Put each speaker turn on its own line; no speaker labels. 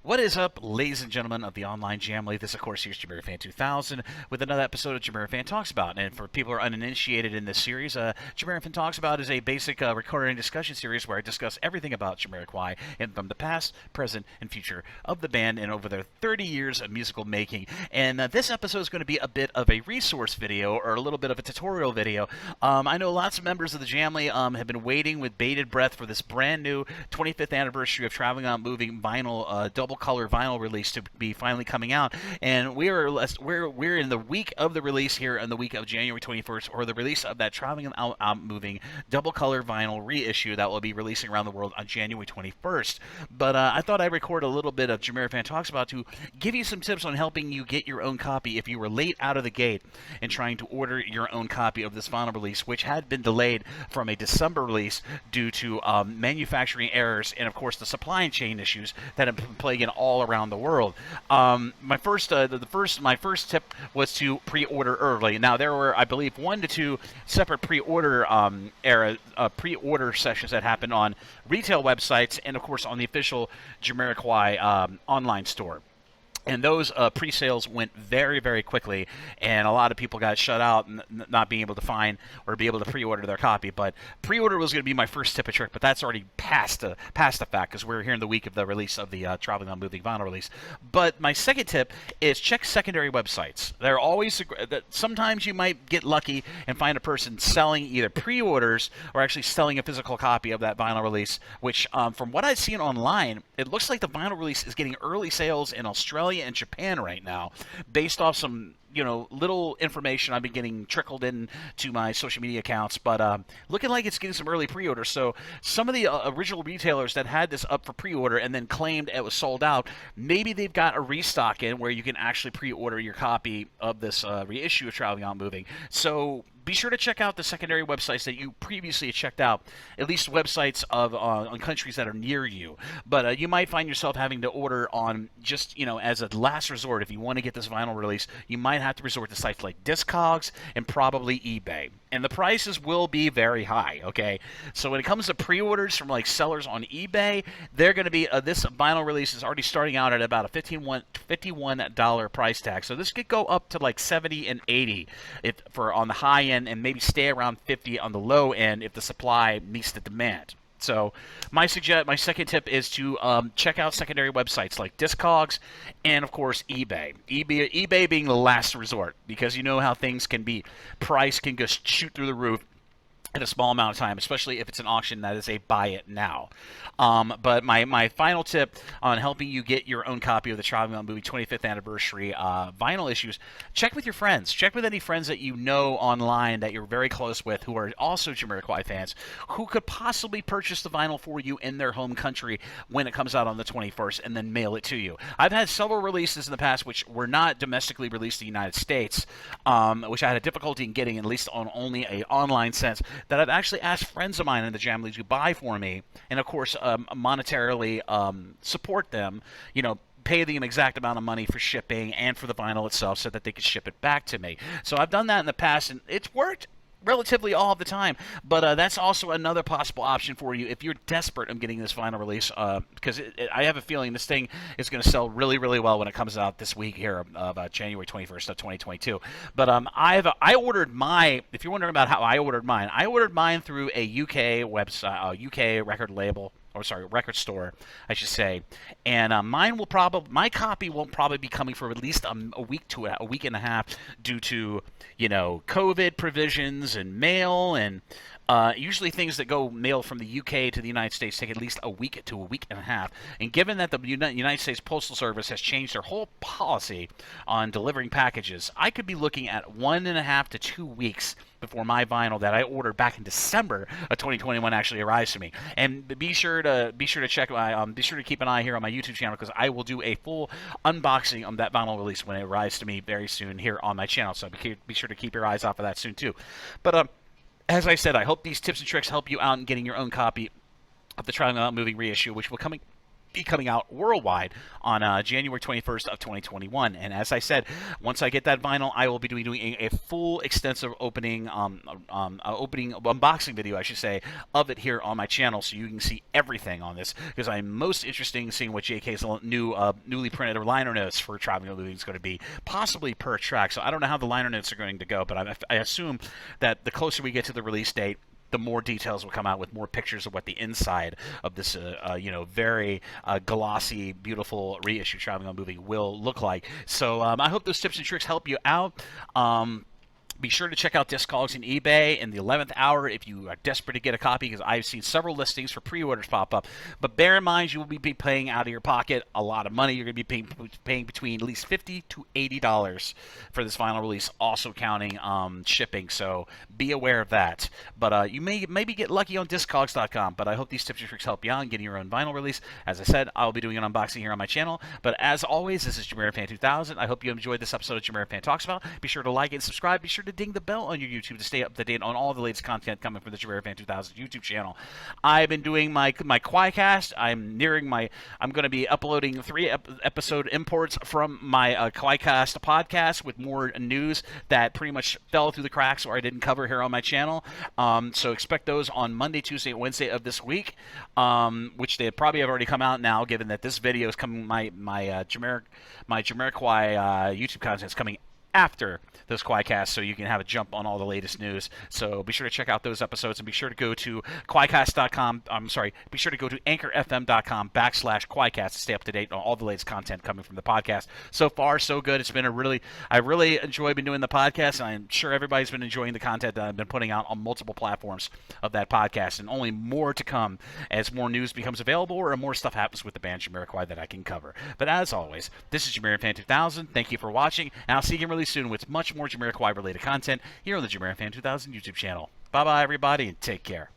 What is up, ladies and gentlemen of the online Jamily? This, of course, here's JamiroFan 2000 with another episode of JamiroFan Talks About. And for people who are uninitiated in this series, JamiroFan Talks About is a basic recording discussion series where I discuss everything about Jamiroquai and from the past, present, and future of the band and over their 30 years of musical making. And this episode is going to be a bit of a resource video or a little bit of a tutorial video. I know lots of members of the Jamily have been waiting with bated breath for this brand new 25th anniversary of Traveling on Moving vinyl double color vinyl release to be finally coming out, and we're in the week of the release here in the week of January 21st, or the release of that Traveling on Moving double color vinyl reissue that will be releasing around the world on January 21st. But I thought I'd record a little bit of JamiroFan Talks About to give you some tips on helping you get your own copy if you were late out of the gate and trying to order your own copy of this vinyl release, which had been delayed from a December release due to manufacturing errors and, of course, the supply chain issues that have been plaguing all around the world. My first tip was to pre-order early. Now, there were, I believe, 1 to 2 separate pre-order pre-order sessions that happened on retail websites and, of course, on the official Jamiroquai online store. And those pre-sales went very, very quickly, and a lot of people got shut out and not being able to find or be able to pre-order their copy. But pre-order was going to be my first tip of trick, but that's already past the fact because we're here in the week of the release of the Traveling on Moving vinyl release. But my second tip is check secondary websites. They're always sometimes you might get lucky and find a person selling either pre-orders or actually selling a physical copy of that vinyl release, which from what I've seen online, it looks like the vinyl release is getting early sales in Australia and Japan right now, based off some little information I've been getting trickled in to my social media accounts, but looking like it's getting some early pre-orders. So some of the original retailers that had this up for pre-order and then claimed it was sold out, maybe they've got a restock in where you can actually pre-order your copy of this reissue of Traveling on Moving. So be sure to check out the secondary websites that you previously checked out, at least websites of on countries that are near you. But you might find yourself having to order on just, as a last resort. If you want to get this vinyl release, you might have to resort to sites like Discogs and probably eBay. And the prices will be very high, okay? So when it comes to pre-orders from like sellers on eBay, they're going to be, this vinyl release is already starting out at about a $51 price tag. So this could go up to like 70 and 80 for on the high end, and maybe stay around 50 on the low end if the supply meets the demand. So my second tip is to check out secondary websites like Discogs and, of course, eBay. eBay being the last resort, because you know how things can be. Price can just shoot through the roof in a small amount of time, especially if it's an auction that is a buy it now. But my final tip on helping you get your own copy of the Traveling on Movie 25th anniversary vinyl issues, check with your friends. Check with any friends that you know online that you're very close with who are also Jamiroquai fans who could possibly purchase the vinyl for you in their home country when it comes out on the 21st and then mail it to you. I've had several releases in the past which were not domestically released in the United States, which I had a difficulty in getting, at least on only an online sense, that I've actually asked friends of mine in the Jamily to buy for me, and of course monetarily support them, pay them exact amount of money for shipping and for the vinyl itself so that they could ship it back to me. So I've done that in the past, and it's worked relatively all the time, but that's also another possible option for you if you're desperate on getting this vinyl release, because I have a feeling this thing is going to sell really, really well when it comes out this week here of January 21st of 2022. But I ordered if you're wondering about how I ordered mine through a UK website, UK record label. Or sorry, record store, I should say, and my copy won't probably be coming for at least a week to a week and a half due to COVID provisions and mail, and usually things that go mail from the UK to the United States take at least a week to a week and a half. And given that the United States Postal Service has changed their whole policy on delivering packages, I could be looking at 1.5 to 2 weeks before my vinyl that I ordered back in December of 2021 actually arrives to me. And be sure to check my be sure to keep an eye here on my YouTube channel, because I will do a full unboxing of that vinyl release when it arrives to me very soon here on my channel. So be sure to keep your eyes off of that soon too. But as I said, I hope these tips and tricks help you out in getting your own copy of the Traveling on Moving reissue, which will be coming out worldwide on January 21st of 2021. And as I said, once I get that vinyl, I will be doing a full extensive opening unboxing video, I should say, of it here on my channel, so you can see everything on this, because I'm most interested in seeing what JK's newly printed liner notes for Traveling Illusion is going to be, possibly per track. So I don't know how the liner notes are going to go, but I assume that the closer we get to the release date, the more details will come out with more pictures of what the inside of this, very glossy, beautiful reissue Traveling movie will look like. So I hope those tips and tricks help you out. Be sure to check out Discogs and eBay in the 11th hour if you are desperate to get a copy, because I've seen several listings for pre-orders pop up. But bear in mind, you will be paying out of your pocket a lot of money. You're going to be paying between at least $50 to $80 for this final release, also counting shipping. So be aware of that. But you may maybe get lucky on Discogs.com. But I hope these tips and tricks help you out in getting your own vinyl release. As I said, I'll be doing an unboxing here on my channel. But as always, this is JamiroFan 2000. I hope you enjoyed this episode of JamiroFan Talks About. Be sure to like and subscribe. Be sure to ding the bell on your YouTube to stay up to date on all the latest content coming from the JamiroFan 2000 YouTube channel. I've been doing my Quaicast. I'm going to be uploading 3 episode imports from my Quaicast podcast with more news that pretty much fell through the cracks or I didn't cover here on my channel. So expect those on Monday, Tuesday, and Wednesday of this week, which they probably have already come out now, given that this video is coming. My Jamiroquai YouTube content is coming after those Quaicast, so you can have a jump on all the latest news. So be sure to check out those episodes, and be sure to go to Quaicast.com. Be sure to go to anchorfm.com/Quaicast to stay up to date on all the latest content coming from the podcast. So far, so good. It's been I really enjoy doing the podcast, and I'm sure everybody's been enjoying the content that I've been putting out on multiple platforms of that podcast, and only more to come as more news becomes available or more stuff happens with the band Jamiroquai that I can cover. But as always, this is JamiroFan 2000. Thank you for watching, and I'll see you really soon with much more Jamiroquai related content here on the JamiroFan 2000 YouTube channel. Bye bye everybody, and take care.